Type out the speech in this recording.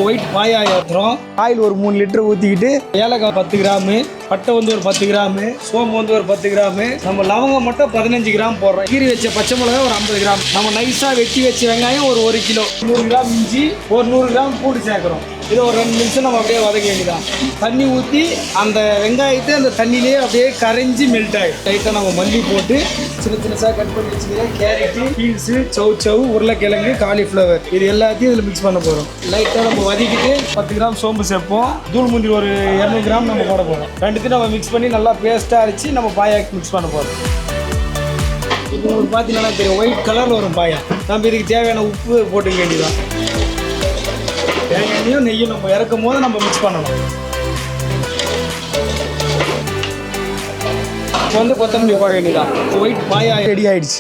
White பாயா ஏற்றுறோம். Oil ஒரு 3 litre ஊற்றிக்கிட்டு ஏலக்காய் 10 கிராமு, பட்டை வந்து ஒரு 10 கிராமு, சோம்பு வந்து ஒரு 10 கிராமு, நம்ம லவங்கம் மட்டும் 15 கிராம் போடுறோம். கீரி வச்ச பச்சை மிளகாய் ஒரு 50 கிராம், நம்ம நைஸாக வெட்டி வச்ச வெங்காயம் ஒரு 1 கிலோ, 100 கிராம் இஞ்சி, ஒரு 100 கிராம் பூண்டு சேர்க்குறோம். இதை ஒரு 2 நிமிஷம் நம்ம அப்படியே வதக்க வேண்டியதான். தண்ணி ஊற்றி அந்த வெங்காயத்தை அந்த தண்ணியிலே அப்படியே கரைஞ்சி மெல்ட் ஆகிடும். லைட்டாக நம்ம மல்லி போட்டு சின்ன சின்னசாக கட் பண்ணி வச்சுக்கிறேன். கேரட்டு, பீன்ஸு, சவு, உருளைக்கிழங்கு, காலிஃப்ளவர் இது எல்லாத்தையும் இதில் மிக்ஸ் பண்ண போகிறோம். லைட்டாக நம்ம வதக்கிட்டு 10 கிராம் சோம்பு சேர்ப்போம். தூள் முந்திரி ஒரு 200 கிராம் நம்ம போட போகிறோம். ரெண்டுத்தையும் நம்ம மிக்ஸ் பண்ணி நல்லா பேஸ்ட்டாக அரைச்சி நம்ம பாயாக்கு மிக்ஸ் பண்ண போகிறோம். இப்போ உங்களுக்கு பார்த்தீங்கன்னா தெரியும், ஒயிட் கலரில் வரும் பாயா. நம்ம இதுக்கு தேவையான உப்பு போட்டுக்க வேண்டியதான். தேங்காயும் நெய்யும் நம்ம இறக்கும் போது நம்ம மிக்ஸ் பண்ணணும். இப்போ வந்து கொத்தமல்லி போட வேண்டியதான். ஒயிட் பாயா ரெடி ஆயிடுச்சு.